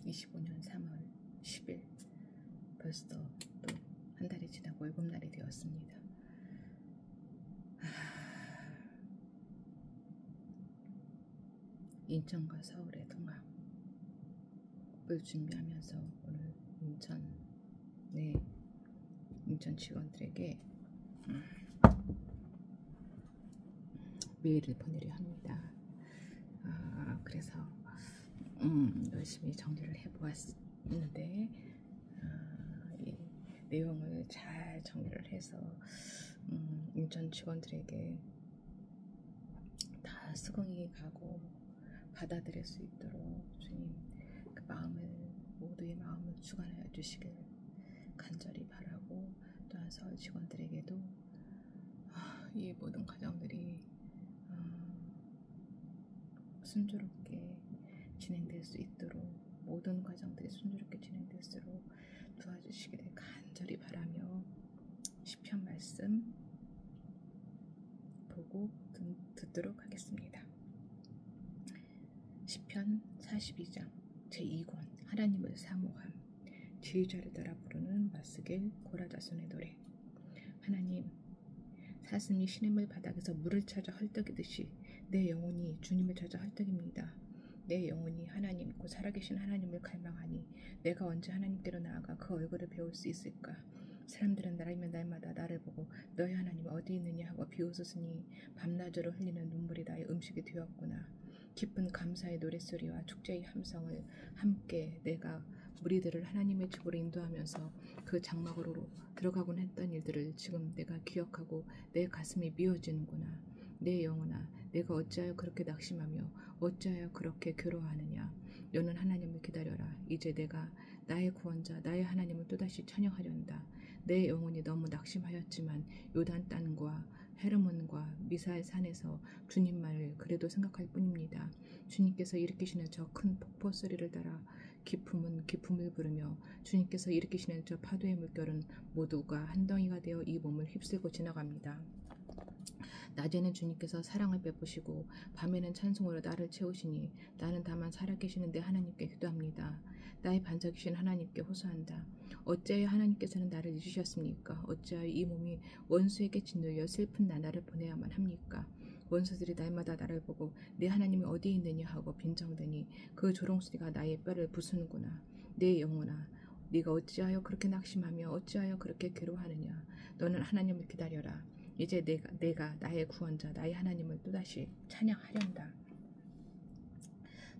25년 3월 10일 벌써 또 한 달이 지나고 월급날이 되었습니다. 인천과 서울의 통합을 준비하면서 오늘 인천 직원들에게 메일을 보내려 합니다. 그래서 열심히 정리를 해보았는데 이 내용을 잘 정리를 해서 인천 직원들에게 다 수긍이 가고 받아들일 수 있도록 주님 그 모두의 마음을 주관하여 주시길 간절히 바라고, 또한 서울 직원들에게도 이 모든 과정들이 순조롭게 진행될 수 있도록, 모든 과정들이 순조롭게 진행될수록 도와주시기를 간절히 바라며 시편 말씀 보고 듣도록 하겠습니다. 시편 42장 제2권 하나님을 사모함. 지휘자를 따라 부르는 마스길 고라자손의 노래. 하나님, 사슴이 시냇물 바닥에서 물을 찾아 헐떡이듯이 내 영혼이 주님을 찾아 헐떡입니다. 내 영혼이 하나님 곧 살아계신 하나님을 갈망하니 내가 언제 하나님께로 나아가 그 얼굴을 배울 수 있을까? 사람들은 날이면 날마다 나를 보고 너희 하나님 어디 있느냐 하고 비웃으니 밤낮으로 흘리는 눈물이 나의 음식이 되었구나. 기쁜 감사의 노랫소리와 축제의 함성을 함께 내가 무리들을 하나님의 집으로 인도하면서 그 장막으로 들어가곤 했던 일들을 지금 내가 기억하고 내 가슴이 미어지는구나. 내 영혼아, 내가 어찌하여 그렇게 낙심하며 어찌하여 그렇게 괴로워하느냐. 너는 하나님을 기다려라. 이제 내가 나의 구원자 나의 하나님을 또다시 찬양하련다. 내 영혼이 너무 낙심하였지만 요단 땅과 헤르몬과 미사엘 산에서 주님 말을 그래도 생각할 뿐입니다. 주님께서 일으키시는 저 큰 폭포 소리를 따라 기품은 기품을 부르며 주님께서 일으키시는 저 파도의 물결은 모두가 한 덩이가 되어 이 몸을 휩쓸고 지나갑니다. 낮에는 주님께서 사랑을 베푸시고 밤에는 찬송으로 나를 채우시니 나는 다만 살아계시는 내 하나님께 기도합니다. 나의 반석이신 하나님께 호소한다. 어찌하여 하나님께서는 나를 잊으셨습니까? 어찌하여 이 몸이 원수에게 짓눌려 슬픈 나날을 보내야만 합니까? 원수들이 날마다 나를 보고 내 하나님이 어디에 있느냐 하고 빈정대니 그 조롱소리가 나의 뼈를 부수는구나. 내 영혼아, 네가 어찌하여 그렇게 낙심하며 어찌하여 그렇게 괴로워하느냐. 너는 하나님을 기다려라. 이제 내가 나의 구원자 나의 하나님을 또다시 찬양하련다.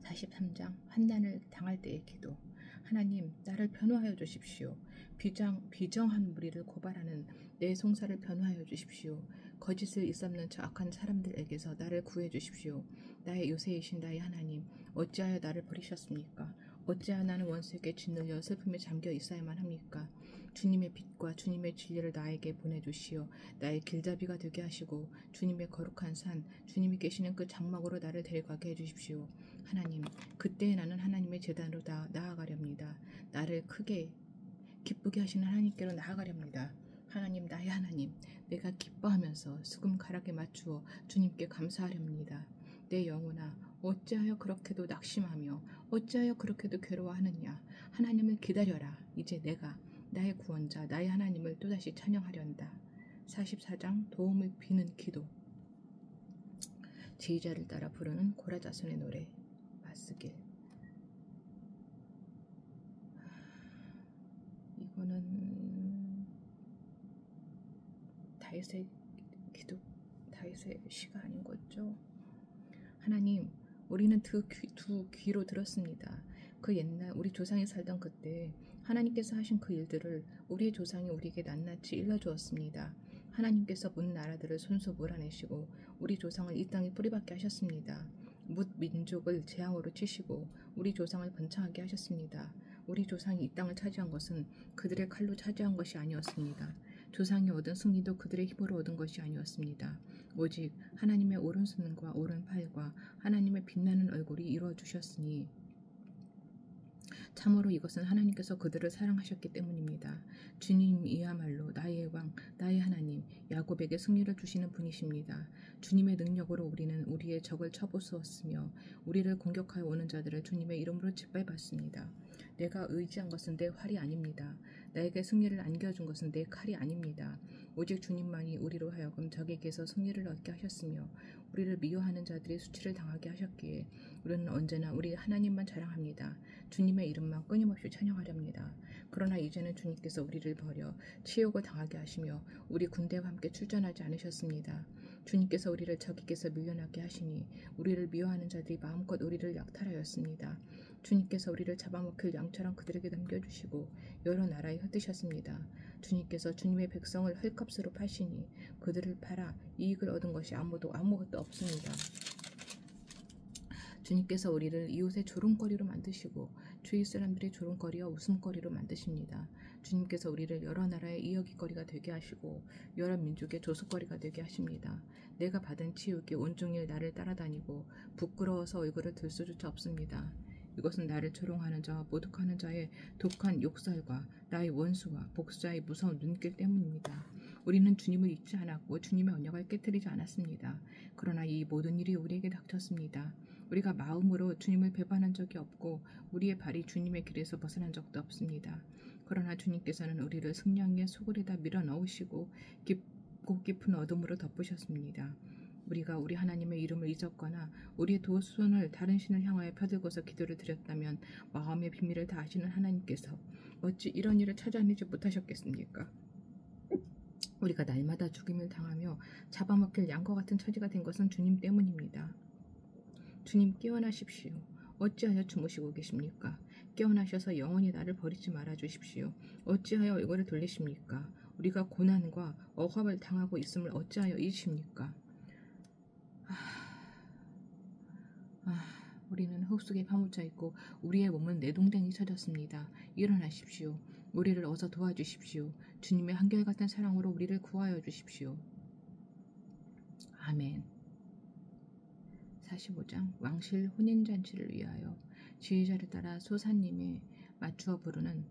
43장 환난을 당할 때의 기도. 하나님, 나를 변호하여 주십시오. 비정한 무리를 고발하는 내 송사를 변호하여 주십시오. 거짓을 일삼는 저 악한 사람들에게서 나를 구해 주십시오. 나의 요새이신 나의 하나님, 어찌하여 나를 버리셨습니까? 어찌하여 나는 원수에게 짓눌려 슬픔에 잠겨 있어야만 합니까? 주님의 빛과 주님의 진리를 나에게 보내주시어 나의 길잡이가 되게 하시고 주님의 거룩한 산, 주님이 계시는 그 장막으로 나를 데려가게 해주십시오. 하나님, 그때에 나는 하나님의 제단으로 나아가렵니다. 나를 크게 기쁘게 하시는 하나님께로 나아가렵니다. 하나님, 나의 하나님, 내가 기뻐하면서 수금 가락에 맞추어 주님께 감사하렵니다. 내 영혼아, 어찌하여 그렇게도 낙심하며 어찌하여 그렇게도 괴로워하느냐. 하나님을 기다려라. 이제 내가 나의 구원자 나의 하나님을 또다시 찬양하련다. 44장 도움을 비는 기도. 지휘자를 따라 부르는 고라자손의 노래. 마스길. 이거는 다윗의 기도, 다윗의 시가 아닌 거죠. 하나님, 우리는 두 귀로 들었습니다. 그 옛날 우리 조상이 살던 그때 하나님께서 하신 그 일들을 우리의 조상이 우리에게 낱낱이 일러주었습니다. 하나님께서 문 나라들을 손수 몰아내시고 우리 조상을 이 땅에 뿌리박게 하셨습니다. 뭇 민족을 재앙으로 치시고 우리 조상을 번창하게 하셨습니다. 우리 조상이 이 땅을 차지한 것은 그들의 칼로 차지한 것이 아니었습니다. 조상이 얻은 승리도 그들의 힘으로 얻은 것이 아니었습니다. 오직 하나님의 오른손과 오른팔과 하나님의 빛나는 얼굴이 이루어 주셨으니 참으로 이것은 하나님께서 그들을 사랑하셨기 때문입니다. 주님이야말로 나의 왕, 나의 하나님, 야곱에게 승리를 주시는 분이십니다. 주님의 능력으로 우리는 우리의 적을 쳐부수었으며 우리를 공격하여 오는 자들을 주님의 이름으로 짓밟았습니다. 내가 의지한 것은 내 활이 아닙니다. 나에게 승리를 안겨준 것은 내 칼이 아닙니다. 오직 주님만이 우리로 하여금 적에게서 승리를 얻게 하셨으며 우리를 미워하는 자들이 수치를 당하게 하셨기에 우리는 언제나 우리 하나님만 자랑합니다. 주님의 이름만 끊임없이 찬양하렵니다. 그러나 이제는 주님께서 우리를 버려 치욕을 당하게 하시며 우리 군대와 함께 출전하지 않으셨습니다. 주님께서 우리를 적에게서 밀려나게 하시니 우리를 미워하는 자들이 마음껏 우리를 약탈하였습니다. 주님께서 우리를 잡아먹힐 양처럼 그들에게 넘겨주시고 여러 나라에 흩으셨습니다. 주님께서 주님의 백성을 헐값으로 파시니 그들을 팔아 이익을 얻은 것이 아무것도 없습니다. 주님께서 우리를 이웃의 조롱거리로 만드시고 주위 사람들의 조롱거리와 웃음거리로 만드십니다. 주님께서 우리를 여러 나라의 이야기거리가 되게 하시고 여러 민족의 조속거리가 되게 하십니다. 내가 받은 치욕이 온종일 나를 따라다니고 부끄러워서 얼굴을 들 수조차 없습니다. 이것은 나를 조롱하는 자와 모독하는 자의 독한 욕설과 나의 원수와 복수자의 무서운 눈길 때문입니다. 우리는 주님을 잊지 않았고 주님의 언약을 깨뜨리지 않았습니다. 그러나 이 모든 일이 우리에게 닥쳤습니다. 우리가 마음으로 주님을 배반한 적이 없고 우리의 발이 주님의 길에서 벗어난 적도 없습니다. 그러나 주님께서는 우리를 승냥이의 소굴에다 밀어넣으시고 깊고 깊은 어둠으로 덮으셨습니다. 우리가 우리 하나님의 이름을 잊었거나 우리의 두 손을 다른 신을 향하여 펴들고서 기도를 드렸다면 마음의 비밀을 다 아시는 하나님께서 어찌 이런 일을 찾아내지 못하셨겠습니까? 우리가 날마다 죽임을 당하며 잡아먹힐 양과 같은 처지가 된 것은 주님 때문입니다. 주님 깨어나십시오. 어찌하여 주무시고 계십니까? 깨어나셔서 영원히 나를 버리지 말아 주십시오. 어찌하여 얼굴을 돌리십니까? 우리가 고난과 억압을 당하고 있음을 어찌하여 잊으십니까? 우리는 흙 속에 파묻혀 있고 우리의 몸은 내동댕이 쳐졌습니다. 일어나십시오. 우리를 어서 도와주십시오. 주님의 한결같은 사랑으로 우리를 구하여 주십시오. 아멘. 45장 왕실 혼인잔치를 위하여 지휘자를 따라 소사님에 맞추어 부르는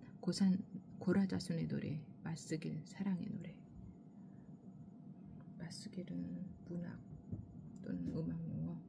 고라자손의 노래, 맞스길 사랑의 노래. 맞스길은 문학 또는 음악 용어.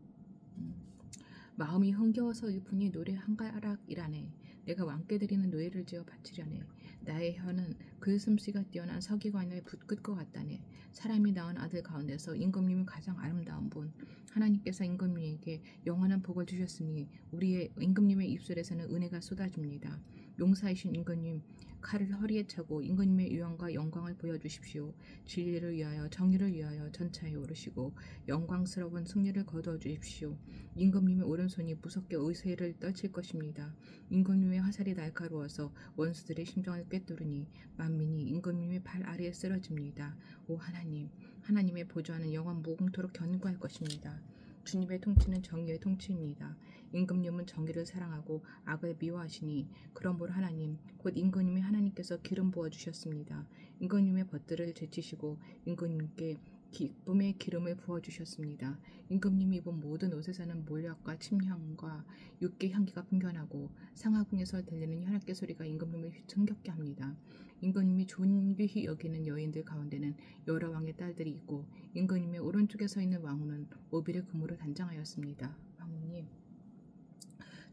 마음이 흥겨워서일 뿐이 노래 한 가락이라네. 내가 왕께 드리는 노예를 지어 바치려네. 나의 혀는 그 솜씨가 뛰어난 서기관의 붓끝과 같다네. 사람이 낳은 아들 가운데서 임금님은 가장 아름다운 분. 하나님께서 임금님에게 영원한 복을 주셨으니 우리의 임금님의 입술에서는 은혜가 쏟아집니다. 용사이신 임금님, 칼을 허리에 차고 임금님의 유형과 영광을 보여주십시오. 진리를 위하여 정의를 위하여 전차에 오르시고 영광스러운 승리를 거두어 주십시오. 임금님의 오른손이 무섭게 의세를 떨칠 것입니다. 임금님의 화살이 날카로워서 원수들의 심정을 꿰뚫으니 만민이 임금님의 발 아래에 쓰러집니다. 오 하나님, 하나님의 보좌는 영원 무궁토록 견고할 것입니다. 주님의 통치는 정의의 통치입니다. 임금님은 정의를 사랑하고 악을 미워하시니 그러므로 하나님 곧 임금님의 하나님께서 기름 부어주셨습니다. 임금님의 벗들을 제치시고 임금님께 기쁨의 기름을 부어주셨습니다. 임금님이 입은 모든 옷에서는 몰약과 침향과 육개 향기가 풍겨나고 상하궁에서 들리는 현악계 소리가 임금님을 흥겹게 합니다. 임금님이 존귀히 여기는 여인들 가운데는 여러 왕의 딸들이 있고 임금님의 오른쪽에 서 있는 왕후는 오빌의 금으로 단장하였습니다. 왕후님,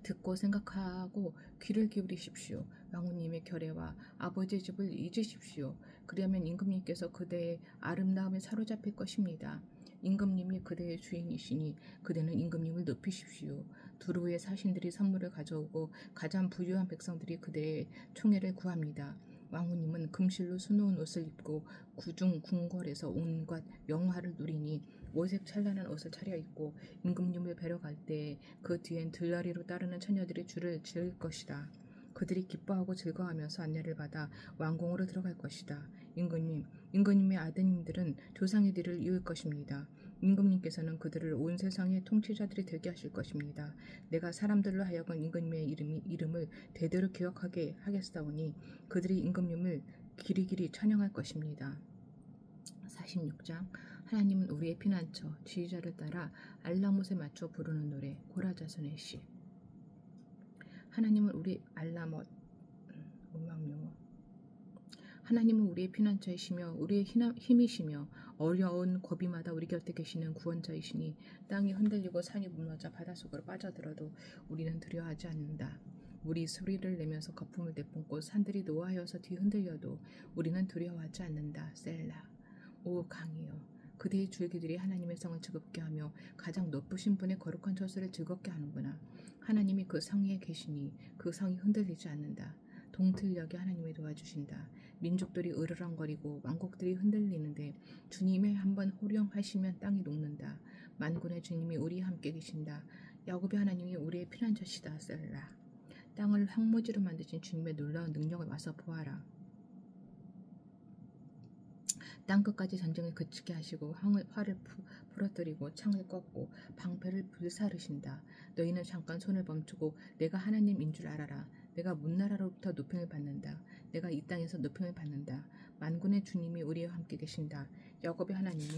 듣고 생각하고 귀를 기울이십시오. 왕후님의 결례와 아버지의 집을 잊으십시오. 그리하면 임금님께서 그대의 아름다움에 사로잡힐 것입니다. 임금님이 그대의 주인이시니 그대는 임금님을 높이십시오. 두루의 사신들이 선물을 가져오고 가장 부유한 백성들이 그대의 총애를 구합니다. 왕후님은 금실로 수놓은 옷을 입고 구중 궁궐에서 온갖 영화를 누리니 오색 찬란한 옷을 차려입고 임금님을 뵈러 갈 때에 그 뒤엔 들러리로 따르는 처녀들이 줄을 지을 것이다. 그들이 기뻐하고 즐거워하면서 안내를 받아 왕궁으로 들어갈 것이다. 임금님의 아드님들은 조상의 뒤를 이을 것입니다. 임금님께서는 그들을 온 세상의 통치자들이 되게 하실 것입니다. 내가 사람들로 하여금 임금님의 이름을 대대로 기억하게 하겠사오니 그들이 임금님을 길이길이 찬양할 것입니다. 46장 하나님은 우리의 피난처, 지휘자를 따라 알라못에 맞춰 부르는 노래, 고라자손의 시. 하나님은 우리 알라못 음악용어 하나님은 우리의 피난처이시며 우리의 힘이시며 어려운 고비마다 우리 곁에 계시는 구원자이시니 땅이 흔들리고 산이 무너져 바닷속으로 빠져들어도 우리는 두려워하지 않는다. 우리 소리를 내면서 거품을 내뿜고 산들이 노하여서 뒤흔들려도 우리는 두려워하지 않는다. 셀라. 오 강이여, 그대의 줄기들이 하나님의 성을 즐겁게 하며 가장 높으신 분의 거룩한 처소를 즐겁게 하는구나. 하나님이 그 성에 계시니 그 성이 흔들리지 않는다. 동틀녘에 하나님이 도와주신다. 민족들이 으르렁거리고 왕국들이 흔들리는데 주님의 한번 호령하시면 땅이 녹는다. 만군의 주님이 우리와 함께 계신다. 야곱의 하나님이 우리의 피난처시다. 셀라. 땅을 황무지로 만드신 주님의 놀라운 능력을 와서 보아라. 땅끝까지 전쟁을 그치게 하시고 활을 부러뜨리고 창을 꺾고 방패를 불사르신다. 너희는 잠깐 손을 멈추고 내가 하나님인 줄 알아라. 내가 문나라로부터 높임을 받는다. 내가 이 땅에서 높임을 받는다. 만군의 주님이 우리와 함께 계신다. 야곱의 하나님이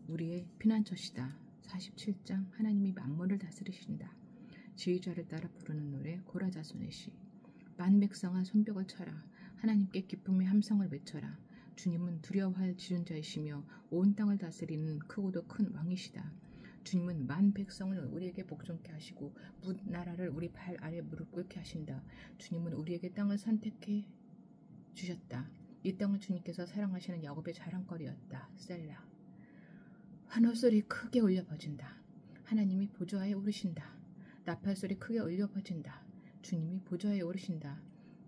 우리의 피난처시다. 47장 하나님이 만물을 다스리신다. 지휘자를 따라 부르는 노래 고라자손의 시. 만백성아 손뼉을 쳐라. 하나님께 기쁨의 함성을 외쳐라. 주님은 두려워할 지존자이시며 온 땅을 다스리는 크고도 큰 왕이시다. 주님은 만 백성을 우리에게 복종케 하시고 나라를 우리 발 아래 무릎 꿇게 하신다. 주님은 우리에게 땅을 선택해 주셨다. 이 땅을 주님께서 사랑하시는 야곱의 자랑거리였다. 셀라. 환호소리 크게 울려 퍼진다. 하나님이 보좌에 오르신다. 나팔소리 크게 울려 퍼진다. 주님이 보좌에 오르신다.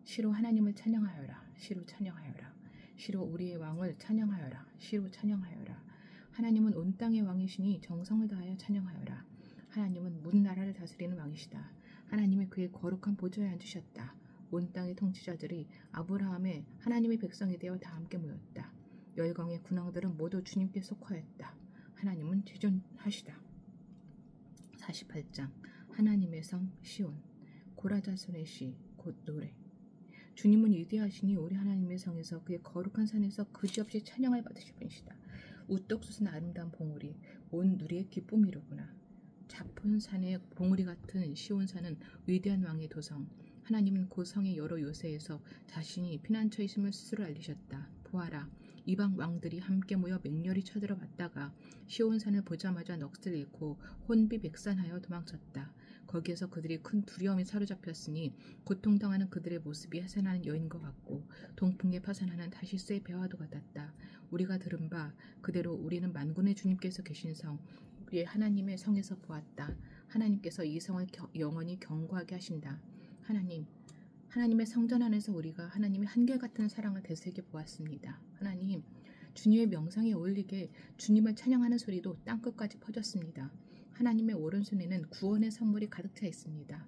시로 하나님을 찬양하여라. 시로 찬양하여라. 시로 우리의 왕을 찬양하여라. 시로 찬양하여라. 하나님은 온 땅의 왕이시니 정성을 다하여 찬양하여라. 하나님은 문 나라를 다스리는 왕이시다. 하나님이 그의 거룩한 보좌에 앉으셨다. 온 땅의 통치자들이 아브라함의 하나님의 백성이 되어 다 함께 모였다. 열강의 군왕들은 모두 주님께 속하였다. 하나님은 지존하시다. 48장 하나님의 성 시온. 고라자손의 시 곧 노래. 주님은 위대하시니 우리 하나님의 성에서 그의 거룩한 산에서 그지없이 찬양을 받으실 분이시다. 우떡 솟은 아름다운 봉우리 온 누리의 기쁨이로구나. 자폰산의 봉우리 같은 시온산은 위대한 왕의 도성. 하나님은 그 성의 여러 요새에서 자신이 피난처이심을 스스로 알리셨다. 보아라, 이방 왕들이 함께 모여 맹렬히 쳐들어봤다가 시온산을 보자마자 넋을 잃고 혼비백산하여 도망쳤다. 거기에서 그들이 큰 두려움에 사로잡혔으니 고통당하는 그들의 모습이 해산하는 여인과 같고 동풍에 파산하는 다시스의 배와도 같았다. 우리가 들은 바 그대로 우리는 만군의 주님께서 계신 성, 우리의 하나님의 성에서 보았다. 하나님께서 이 성을 영원히 견고하게 하신다. 하나님의 성전 안에서 우리가 하나님의 한결같은 사랑을 되새겨 보았습니다. 하나님, 주님의 명상에 어울리게 주님을 찬양하는 소리도 땅끝까지 퍼졌습니다. 하나님의 오른손에는 구원의 선물이 가득 차 있습니다.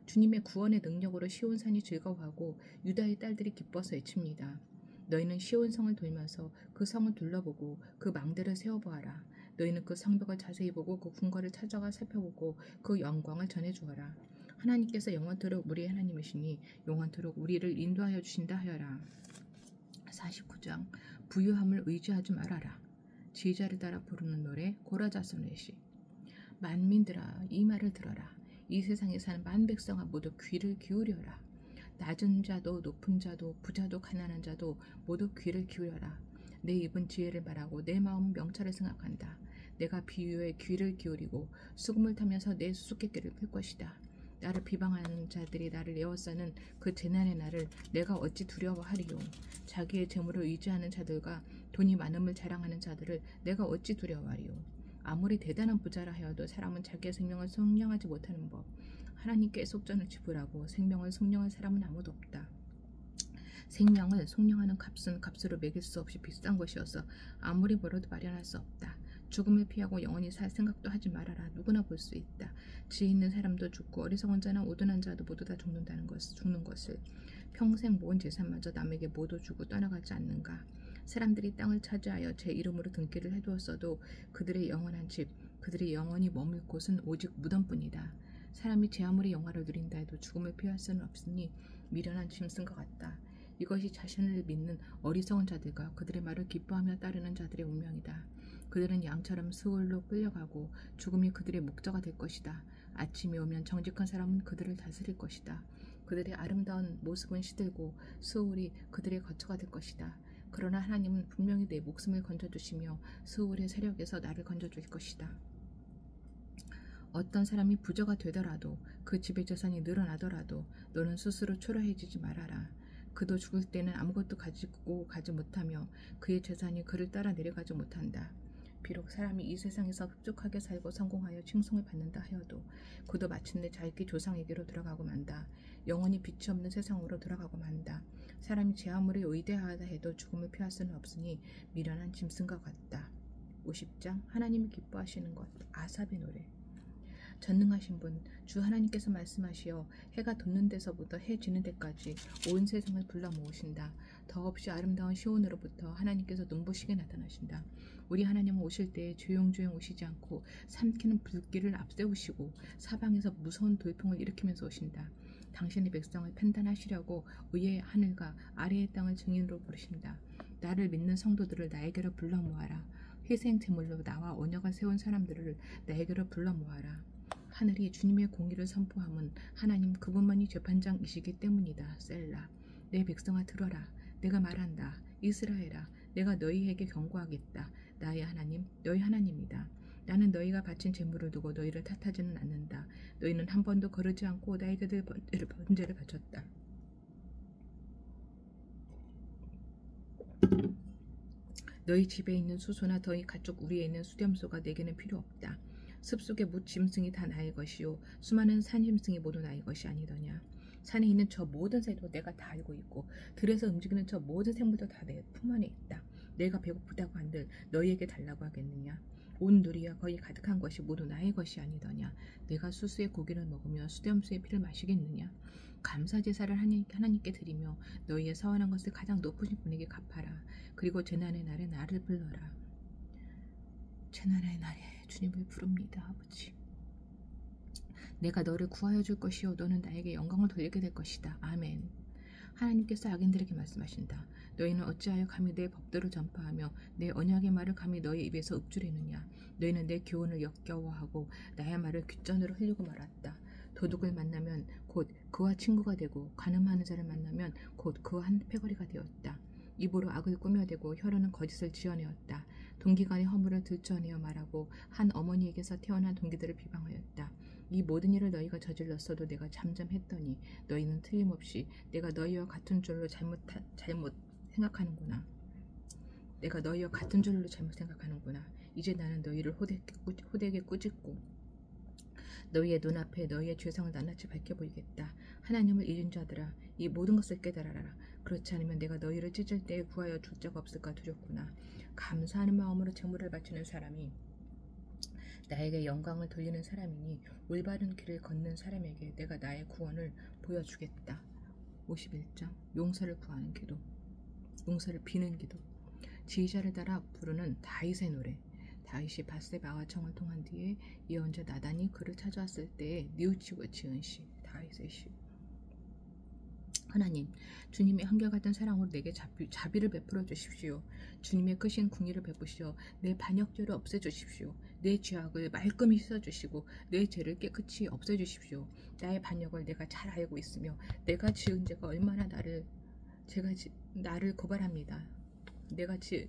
주님의 구원의 능력으로 시온산이 즐거워하고 유다의 딸들이 기뻐서 외칩니다. 너희는 시온성을 돌면서 그 성을 둘러보고 그 망대를 세워보아라. 너희는 그 성벽을 자세히 보고 그 궁궐을 찾아가 살펴보고 그 영광을 전해주어라. 하나님께서 영원토록 우리의 하나님이시니 영원토록 우리를 인도하여 주신다 하여라. 49장 부유함을 의지하지 말아라. 지휘자를 따라 부르는 노래 고라자손의 시. 만민들아, 이 말을 들어라. 이 세상에 사는 만백성아 모두 귀를 기울여라. 낮은 자도 높은 자도 부자도 가난한 자도 모두 귀를 기울여라. 내 입은 지혜를 말하고 내 마음은 명철을 생각한다. 내가 비유에 귀를 기울이고 수금을 타면서 내 수수께끼를 풀 것이다. 나를 비방하는 자들이 나를 에워싸는 그 재난의 날을 내가 어찌 두려워하리요. 자기의 재물을 의지하는 자들과 돈이 많음을 자랑하는 자들을 내가 어찌 두려워하리요. 아무리 대단한 부자라 하여도 사람은 자기의 생명을 속량하지 못하는 법. 하나님께 속전을 지불하고 생명을 속량할 사람은 아무도 없다. 생명을 속량하는 값은 값으로 매길 수 없이 비싼 것이어서 아무리 벌어도 마련할 수 없다. 죽음을 피하고 영원히 살 생각도 하지 말아라. 누구나 볼 수 있다. 지혜 있는 사람도 죽고 어리석은 자나 오둔한 자도 모두 다 죽는 것을. 평생 모은 재산마저 남에게 모두 주고 떠나가지 않는가. 사람들이 땅을 차지하여 제 이름으로 등기를 해두었어도 그들의 영원한 집, 그들이 영원히 머물 곳은 오직 무덤뿐이다. 사람이 제 아무리 영화를 누린다 해도 죽음을 피할 수는 없으니 미련한 짐승과 같다. 이것이 자신을 믿는 어리석은 자들과 그들의 말을 기뻐하며 따르는 자들의 운명이다. 그들은 양처럼 수울로 끌려가고 죽음이 그들의 목자가 될 것이다. 아침이 오면 정직한 사람은 그들을 다스릴 것이다. 그들의 아름다운 모습은 시들고 수울이 그들의 거처가 될 것이다. 그러나 하나님은 분명히 내 목숨을 건져주시며 수울의 세력에서 나를 건져줄 것이다. 어떤 사람이 부자가 되더라도 그 집의 재산이 늘어나더라도 너는 스스로 초라해지지 말아라. 그도 죽을 때는 아무것도 가지고 가지 못하며 그의 재산이 그를 따라 내려가지 못한다. 비록 사람이 이 세상에서 흡족하게 살고 성공하여 칭송을 받는다 하여도 그도 마침내 자기 조상에게로 돌아가고 만다. 영원히 빛이 없는 세상으로 돌아가고 만다. 사람이 제 아무리 의대하다 해도 죽음을 피할 수는 없으니 미련한 짐승과 같다. 50장 하나님이 기뻐하시는 것. 아삽의 노래. 전능하신 분, 주 하나님께서 말씀하시어 해가 돋는 데서부터 해 지는 데까지 온 세상을 불러 모으신다. 더없이 아름다운 시온으로부터 하나님께서 눈부시게 나타나신다. 우리 하나님은 오실 때에 조용조용 오시지 않고 삼키는 불길을 앞세우시고 사방에서 무서운 돌풍을 일으키면서 오신다. 당신의 백성을 판단하시려고 위의 하늘과 아래의 땅을 증인으로 부르신다. 나를 믿는 성도들을 나에게로 불러 모아라. 희생 제물로 나와 언약을 세운 사람들을 나에게로 불러 모아라. 하늘이 주님의 공의를 선포함은 하나님 그분만이 재판장이시기 때문이다. 셀라. 내 백성아 들어라. 내가 말한다. 이스라엘아, 내가 너희에게 경고하겠다. 나의 하나님, 너희 하나님이다. 나는 너희가 바친 재물을 두고 너희를 탓하지는 않는다. 너희는 한 번도 거르지 않고 나에게 늘 번제를 바쳤다. 너희 집에 있는 수소나 너희 가축 우리에 있는 수렴소가 내게는 필요 없다. 숲속의 무 짐승이 다 나의 것이요 수많은 산 짐승이 모두 나의 것이 아니더냐. 산에 있는 저 모든 새도 내가 다 알고 있고 들에서 움직이는 저 모든 생물도 다 내 품 안에 있다. 내가 배고프다고 한들 너희에게 달라고 하겠느냐. 온 누리와 거의 가득한 것이 모두 나의 것이 아니더냐. 내가 수수의 고기를 먹으며 수렴수의 피를 마시겠느냐. 감사제사를 하나님께 드리며 너희의 서원한 것을 가장 높으신 분에게 갚아라. 그리고 재난의 날에 나를 불러라. 재난의 날에 주님을 부릅니다. 아버지, 내가 너를 구하여 줄 것이요 너는 나에게 영광을 돌리게 될 것이다. 아멘. 하나님께서 악인들에게 말씀하신다. 너희는 어찌하여 감히 내 법도를 전파하며 내 언약의 말을 감히 너희 입에서 읊조리느냐. 너희는 내 교훈을 역겨워하고 나의 말을 귓전으로 흘리고 말았다. 도둑을 만나면 곧 그와 친구가 되고 간음하는 자를 만나면 곧 그와 한 패거리가 되었다. 입으로 악을 꾸며대고 혀로는 거짓을 지어내었다. 동기간의 허물을 들춰내어 말하고 한 어머니에게서 태어난 동기들을 비방하였다. 이 모든 일을 너희가 저질렀어도 내가 잠잠했더니 너희는 틀림없이 내가 너희와 같은 줄로 잘못 생각하는구나. 내가 너희와 같은 줄로 잘못 생각하는구나. 이제 나는 너희를 호되게 꾸짖고 너희의 눈앞에 너희의 죄성을 낱낱이 밝혀보이겠다. 하나님을 잃은 자들아, 이 모든 것을 깨달아라. 그렇지 않으면 내가 너희를 찢을 때에 구하여 줄 자가 없을까 두렵구나. 감사하는 마음으로 제물을 바치는 사람이 나에게 영광을 돌리는 사람이니 올바른 길을 걷는 사람에게 내가 나의 구원을 보여주겠다. 51장 용서를 구하는 기도. 용서를 비는 기도. 지휘자를 따라 부르는 다윗의 노래. 다윗이 밧세바와 청을 통한 뒤에 예언자 나단이 그를 찾아왔을 때에 뉘우치고 지은 시. 다윗의 시. 하나님, 주님의 한결같은 사랑으로 내게 자비를 베풀어 주십시오. 주님의 크신 궁의를 베푸시어 내 반역죄를 없애주십시오. 내 죄악을 말끔히 씻어주시고 내 죄를 깨끗이 없애주십시오. 나의 반역을 내가 잘 알고 있으며 내가 지은 죄가 얼마나 나를 고발합니다.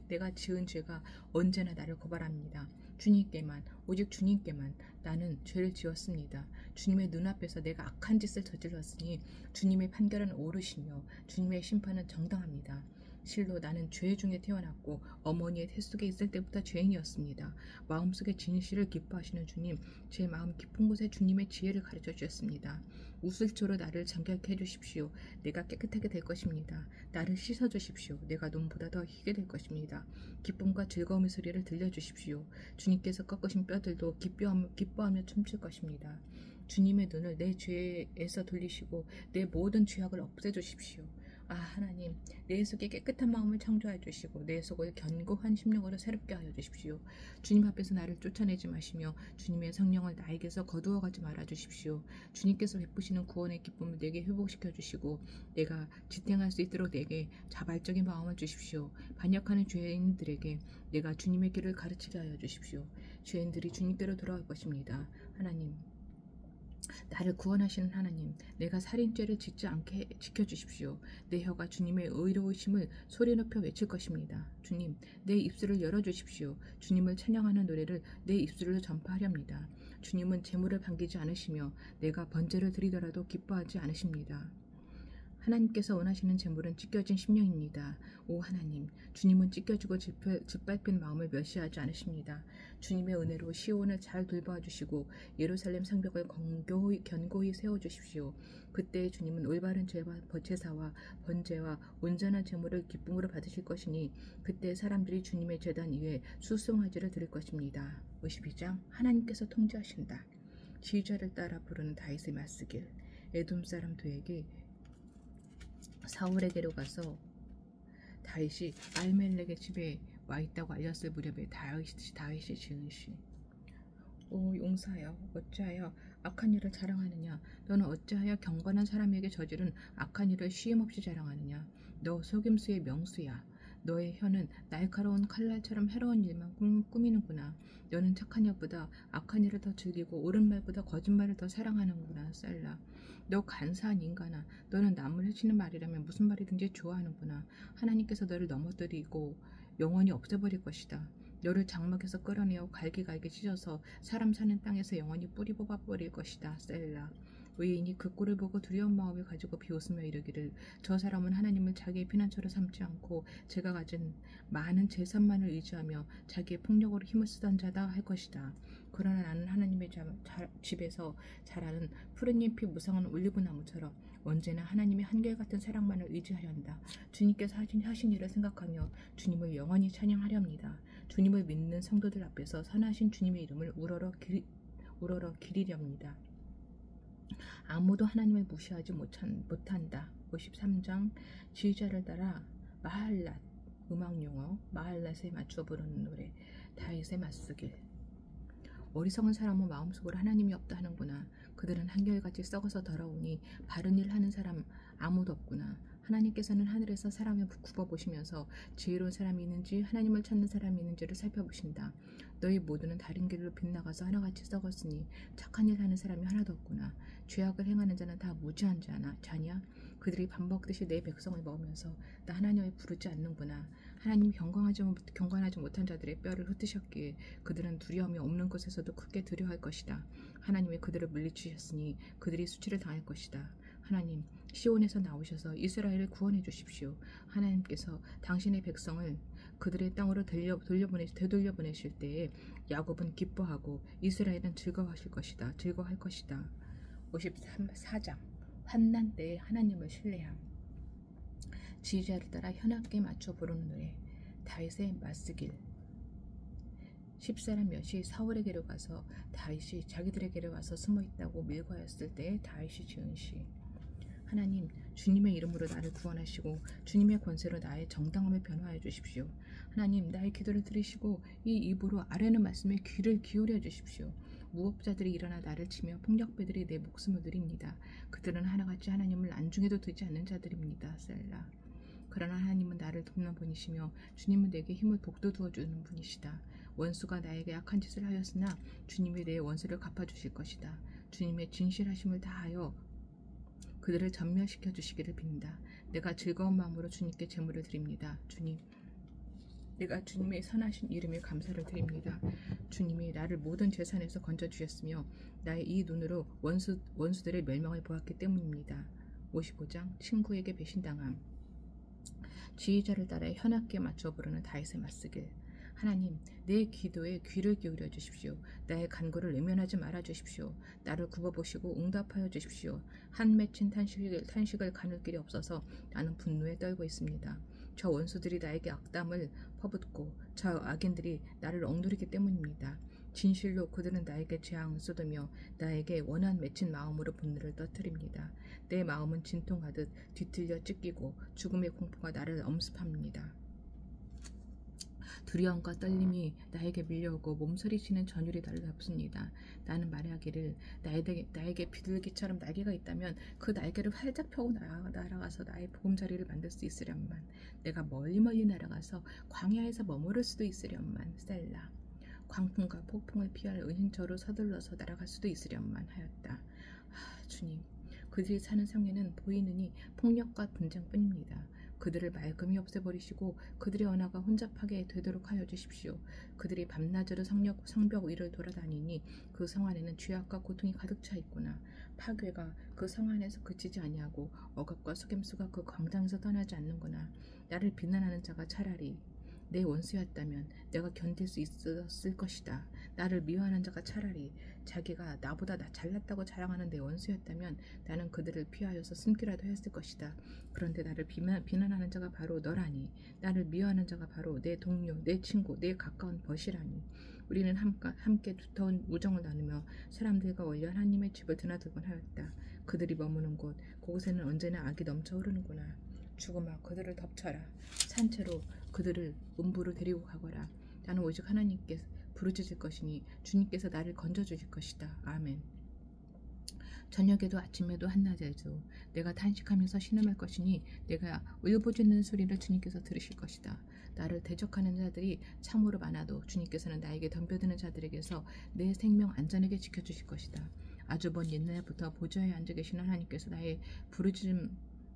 내가 지은 죄가 언제나 나를 고발합니다. 주님께만, 오직 주님께만 나는 죄를 지었습니다. 주님의 눈앞에서 내가 악한 짓을 저질렀으니 주님의 판결은 옳으시며 주님의 심판은 정당합니다. 실로 나는 죄 중에 태어났고 어머니의 태 속에 있을 때부터 죄인이었습니다. 마음속의 진실을 기뻐하시는 주님, 제 마음 깊은 곳에 주님의 지혜를 가르쳐 주셨습니다. 우슬초로 나를 정결케 해주십시오. 내가 깨끗하게 될 것입니다. 나를 씻어주십시오. 내가 눈보다 더 희게 될 것입니다. 기쁨과 즐거움의 소리를 들려주십시오. 주님께서 꺾으신 뼈들도 기뻐하며 춤출 것입니다. 주님의 눈을 내 죄에서 돌리시고 내 모든 죄악을 없애주십시오. 아, 하나님, 내 속에 깨끗한 마음을 창조해 주시고 내 속을 견고한 심령으로 새롭게 하여 주십시오. 주님 앞에서 나를 쫓아내지 마시며 주님의 성령을 나에게서 거두어가지 말아 주십시오. 주님께서 베푸시는 구원의 기쁨을 내게 회복시켜 주시고 내가 지탱할 수 있도록 내게 자발적인 마음을 주십시오. 반역하는 죄인들에게 내가 주님의 길을 가르치게 하여 주십시오. 죄인들이 주님께로 돌아올 것입니다. 하나님, 나를 구원하시는 하나님, 내가 살인죄를 짓지 않게 지켜주십시오. 내 혀가 주님의 의로우심을 소리 높여 외칠 것입니다. 주님, 내 입술을 열어주십시오. 주님을 찬양하는 노래를 내 입술로 전파하렵니다. 주님은 재물을 반기지 않으시며 내가 번제를 드리더라도 기뻐하지 않으십니다. 하나님께서 원하시는 재물은 찢겨진 심령입니다. 오 하나님, 주님은 찢겨지고 짓밟힌 마음을 멸시하지 않으십니다. 주님의 은혜로 시온을 잘 돌봐주시고 예루살렘 성벽을 견고히 세워주십시오. 그때 주님은 올바른 제사와 번제와 온전한 재물을 기쁨으로 받으실 것이니 그때 사람들이 주님의 제단 위에 수송아지를 드릴 것입니다. 52장 하나님께서 통제하신다. 지휘자를 따라 부르는 다윗의 맞쓰길. 에돔 사람 도에게 사울에게로 가서 다윗이 알멜렉의 집에 와 있다고 알렸을 무렵에 다윗이 지은 시. 오 용사여, 어찌하여 악한 일을 자랑하느냐? 너는 어찌하여 경건한 사람에게 저지른 악한 일을 쉼없이 자랑하느냐? 너 속임수의 명수야. 너의 혀는 날카로운 칼날처럼 해로운 일만 꾸미는구나. 너는 착한 일보다 악한 일을 더 즐기고 옳은 말보다 거짓말을 더 사랑하는구나. 셀라. 너 간사한 인간아, 너는 남을 해치는 말이라면 무슨 말이든지 좋아하는구나. 하나님께서 너를 넘어뜨리고 영원히 없애버릴 것이다. 너를 장막에서 끌어내어 갈기갈기 찢어서 사람 사는 땅에서 영원히 뿌리 뽑아버릴 것이다. 셀라. 의인이 그 꼴을 보고 두려운 마음을 가지고 비웃으며 이르기를, 저 사람은 하나님을 자기의 피난처로 삼지 않고 제가 가진 많은 재산만을 의지하며 자기의 폭력으로 힘을 쓰던 자다 할 것이다. 그러나 나는 하나님의 집에서 자라는 푸른 잎이 무성한 올리브나무처럼 언제나 하나님의 한결같은 사랑만을 의지하련다. 주님께서 하신 일을 생각하며 주님을 영원히 찬양하렵니다. 주님을 믿는 성도들 앞에서 선하신 주님의 이름을 우러러 기리렵니다. 아무도 하나님을 무시하지 못한다. 53장 지휘자를 따라 마할랏, 음악용어 마할랏에 맞춰 부르는 노래, 다윗의 맞쓰길. 어리석은 사람은 마음속으로 하나님이 없다 하는구나. 그들은 한결같이 썩어서 더러우니 바른 일 하는 사람 아무도 없구나. 하나님께서는 하늘에서 사람을 굽어보시면서 지혜로운 사람이 있는지 하나님을 찾는 사람이 있는지를 살펴보신다. 너희 모두는 다른 길로 빗나가서 하나같이 썩었으니 착한 일 하는 사람이 하나도 없구나. 죄악을 행하는 자는 다 무지한 자냐? 그들이 밥 먹듯이 내 백성을 먹으면서 나 하나님을 부르지 않는구나. 하나님이 경건하지 못한 자들의 뼈를 흩으셨기에 그들은 두려움이 없는 곳에서도 크게 두려워할 것이다. 하나님이 그들을 물리치셨으니 그들이 수치를 당할 것이다. 하나님, 시온에서 나오셔서 이스라엘을 구원해 주십시오. 하나님께서 당신의 백성을 그들의 땅으로 되돌려보내실 때에 야곱은 기뻐하고 이스라엘은 즐거워할 것이다. 54장 환난 때에 하나님을 신뢰함. 지휘자를 따라 현악에 맞춰 부르는 노래, 다윗의 맞쓰길. 10사람 몇이 사울에게로 가서 다윗이 자기들에게로 와서 숨어있다고 밀고하였을 때에 다윗이 지은 시. 하나님, 주님의 이름으로 나를 구원하시고 주님의 권세로 나의 정당함을 변화하여 주십시오. 하나님, 나의 기도를 들으시고 이 입으로 아뢰는 말씀에 귀를 기울여 주십시오. 무법자들이 일어나 나를 치며 폭력배들이 내 목숨을 누립니다. 그들은 하나같이 하나님을 안중에도 두지 않는 자들입니다. 셀라. 그러나 하나님은 나를 돕는 분이시며 주님은 내게 힘을 북돋워 주는 분이시다. 원수가 나에게 악한 짓을 하였으나 주님이 내 원수를 갚아주실 것이다. 주님의 진실하심을 다하여 그들을 전멸시켜 주시기를 빈다. 내가 즐거운 마음으로 주님께 제물을 드립니다. 주님, 내가 주님의 선하신 이름에 감사를 드립니다. 주님이 나를 모든 재산에서 건져주셨으며 나의 이 눈으로 원수들의 멸망을 보았기 때문입니다. 55장 친구에게 배신당함. 지휘자를 따라 현악기에 맞춰 부르는 다윗의 맞쓰길. 하나님, 내 기도에 귀를 기울여 주십시오. 나의 간구를 외면하지 말아 주십시오. 나를 굽어보시고 응답하여 주십시오. 한 맺힌 탄식을 가눌 길이 없어서 나는 분노에 떨고 있습니다. 저 원수들이 나에게 악담을 퍼붓고 저 악인들이 나를 억누르기 때문입니다. 진실로 그들은 나에게 재앙을 쏟으며 나에게 원한 맺힌 마음으로 분노를 터뜨립니다. 내 마음은 진통하듯 뒤틀려 찢기고 죽음의 공포가 나를 엄습합니다. 두려움과 떨림이 나에게 밀려오고 몸서리치는 전율이 나를 잡습니다. 나는 말하기를 나에게 비둘기처럼 날개가 있다면 그 날개를 활짝 펴고 날아가서 나의 보금자리를 만들 수 있으련만. 내가 멀리 날아가서 광야에서 머무를 수도 있으련만. 셀라. 광풍과 폭풍을 피할 은신처로 서둘러서 날아갈 수도 있으련만 하였다. 주님, 그들이 사는 상해는 보이느니 폭력과 분쟁뿐입니다. 그들을 말끔히 없애버리시고 그들의 언어가 혼잡하게 되도록 하여 주십시오. 그들이 밤낮으로 성벽 위를 돌아다니니 그 성 안에는 죄악과 고통이 가득 차 있구나. 파괴가 그 성 안에서 그치지 아니하고 억압과 속임수가 그 광장에서 떠나지 않는구나. 나를 비난하는 자가 차라리 내 원수였다면 내가 견딜 수 있었을 것이다. 나를 미워하는 자가 차라리 자기가 나보다 잘났다고 자랑하는 내 원수였다면 나는 그들을 피하여서 숨기라도 했을 것이다. 그런데 나를 비난하는 자가 바로 너라니. 나를 미워하는 자가 바로 내 동료, 내 친구, 내 가까운 벗이라니. 우리는 함께 두터운 우정을 나누며 사람들과 원래 하나님의 집을 드나들곤 하였다. 그들이 머무는 그곳에는 언제나 악이 넘쳐 흐르는구나. 죽음아, 그들을 덮쳐라. 산채로 그들을 음부로 데리고 가거라. 나는 오직 하나님께 부르짖을 것이니 주님께서 나를 건져주실 것이다. 아멘. 저녁에도 아침에도 한낮에도 내가 탄식하면서 신음할 것이니 내가 울부짖는 소리를 주님께서 들으실 것이다. 나를 대적하는 자들이 참으로 많아도 주님께서는 나에게 덤벼드는 자들에게서 내 생명 안전하게 지켜주실 것이다. 아주 먼 옛날부터 보좌에 앉아 계신 하나님께서 나의 부르짖음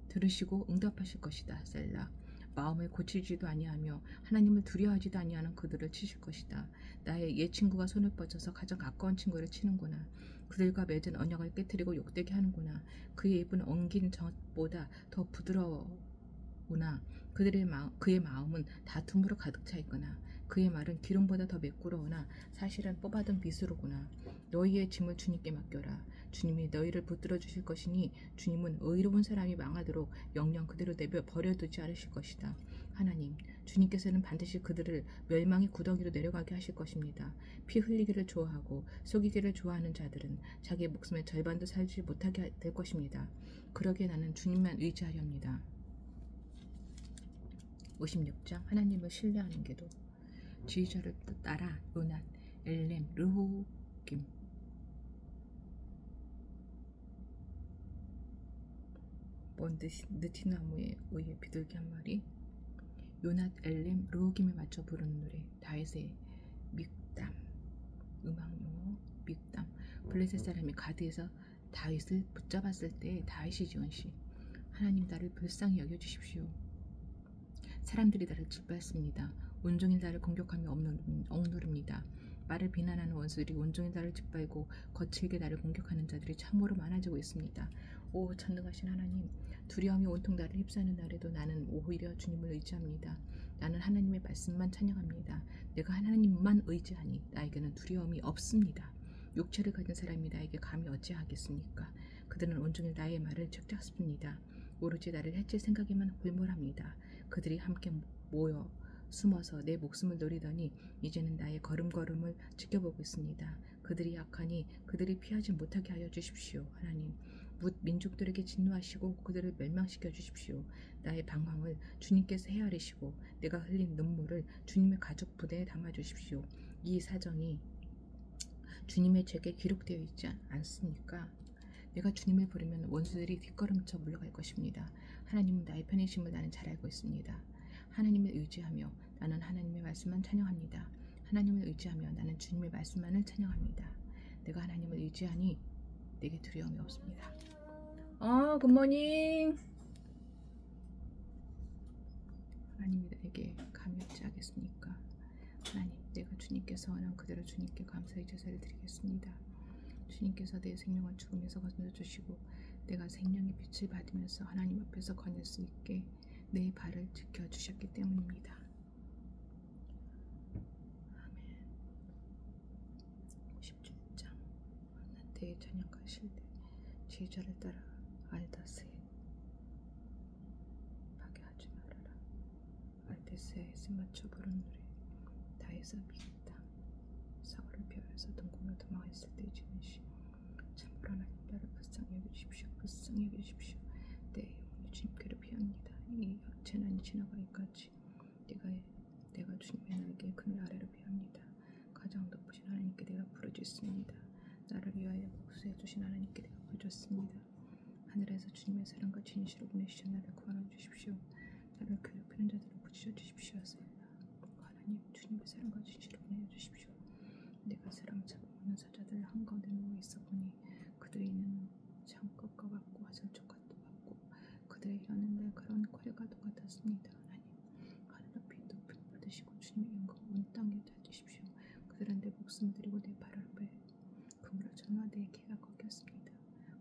들으시고 응답하실 것이다. 셀라. 마음을 고치지도 아니하며 하나님을 두려워하지도 아니하는 그들을 치실 것이다. 나의 옛 친구가 손을 뻗쳐서 가장 가까운 친구를 치는구나. 그들과 맺은 언약을 깨뜨리고 욕되게 하는구나. 그의 입은 엉긴 젖보다 더 부드러우나 그의 마음은 다툼으로 가득 차 있거나 그의 말은 기름보다 더 매끄러우나 사실은 뽑아둔 비수로구나. 너희의 짐을 주님께 맡겨라. 주님이 너희를 붙들어 주실 것이니 주님은 의로운 사람이 망하도록 영영 그대로 내버 버려두지 않으실 것이다. 하나님, 주님께서는 반드시 그들을 멸망의 구덩이로 내려가게 하실 것입니다. 피 흘리기를 좋아하고 속이기를 좋아하는 자들은 자기의 목숨의 절반도 살지 못하게 될 것입니다. 그러기에 나는 주님만 의지하렵니다. 56장 하나님을 신뢰하는 기도. 지휘자를 따라 요낫, 엘렘, 르호김. 먼 느티나무에 의해 비둘기 한 마리. 요낫, 엘렘, 르호김에 맞춰 부르는 노래. 다윗의 믹담. 음악용어 믹담. 블레셋 사람이 가드에서 다윗을 붙잡았을 때 다윗이 지은 시. 하나님, 나를 불쌍히 여겨주십시오. 사람들이 나를 짓밟습니다. 온종일 나를 공격하며 억누릅니다. 나를 비난하는 원수들이 온종일 나를 짓밟고 거칠게 나를 공격하는 자들이 참으로 많아지고 있습니다. 오 전능하신 하나님, 두려움이 온통 나를 휩싸는 날에도 나는 오히려 주님을 의지합니다. 나는 하나님의 말씀만 찬양합니다. 내가 하나님만 의지하니 나에게는 두려움이 없습니다. 육체를 가진 사람이 나에게 감히 어찌하겠습니까? 그들은 온종일 나의 말을 책잡습니다. 오로지 나를 해칠 생각에만 골몰합니다. 그들이 함께 모여 숨어서 내 목숨을 노리더니 이제는 나의 걸음걸음을 지켜보고 있습니다. 그들이 약하니 그들이 피하지 못하게 하여 주십시오. 하나님, 뭇 민족들에게 진노하시고 그들을 멸망시켜 주십시오. 나의 방황을 주님께서 헤아리시고 내가 흘린 눈물을 주님의 가족 부대에 담아 주십시오. 이 사정이 주님의 책에 기록되어 있지 않습니까? 내가 주님을 부르면 원수들이 뒷걸음쳐 물러갈 것입니다. 하나님은 나의 편이심을 나는 잘 알고 있습니다. 하나님을 의지하며 나는 하나님의 말씀만 찬양합니다. 하나님을 의지하며 나는 주님의 말씀만을 찬양합니다. 내가 하나님을 의지하니 내게 두려움이 없습니다. 굿모닝. 하나님이 나에게 감히 어찌하겠습니까? 하나님, 내가 주님께서 원한 그대로 주님께 감사의 제사를 드리겠습니다. 주님께서 내 생명을 죽음에서 건져주시고 내가 생명의 빛을 받으면서 하나님 앞에서 거닐 수 있게 내 발을 지켜주셨기 때문입니다. 아멘. 57장 한나태의 저녁과 실대. 지휘자를 따라 알다스에 파괴하지 말아라. 알데스에 맞춰 부른 노래. 다에서 믹다. 사울을 피하여서 동궁으로 도망했을 때 지는 시. 참으로 하나님, 나를 불쌍히 여겨주십시오. 불쌍히 여겨주십시오. 내 영혼이 주님께로 피합니다. 이 재난이 지나가기까지 내가 주님의 날개 그늘 아래로 피합니다. 가장 높으신 하나님께 내가 부르짖습니다. 나를 위하여 복수해 주신 하나님께 내가 부르짖습니다. 하늘에서 주님의 사랑과 진실을 보내시어 나를 구원해 주십시오. 나를 괴롭히는 자들을 부지져 주십시오. 하나님, 주님의 사랑과 진실을 보내 주십시오. 내가 사람 잡아먹는 사자들 한가운데 누워 있었더니 그들이 있는 창끝과 같고 화살촉과 같고 그들의 혀는 날카로운 칼과도 같았습니다. 하나님, 하늘 높이 높임 받으시고 주님의 영광 온 땅에 다주십시오. 그들은 내 목숨을 드리고 내 발 앞에 그물을 쳐놓아 내 개가 꺾였습니다.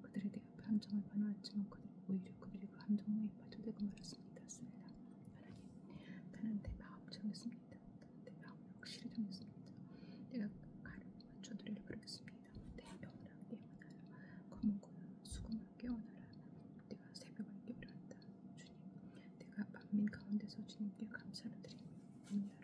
그들이 내 앞에 함정을 파놓았지만 오히려 그들이 그 함정에 빠져들고 말았습니다. 셀라. 하나님, 나는 내 마음 정했습니다. 내 마음을 확실히 정했습니다. 내가 칼을 맞춰드리려 그러겠습니다. 내 영혼아 검은 고요 수금을 깨어나라. 내가 새벽을 깨우려 한다. 주님, 내가 만민 가운데서 주님께 감사를 드립니다.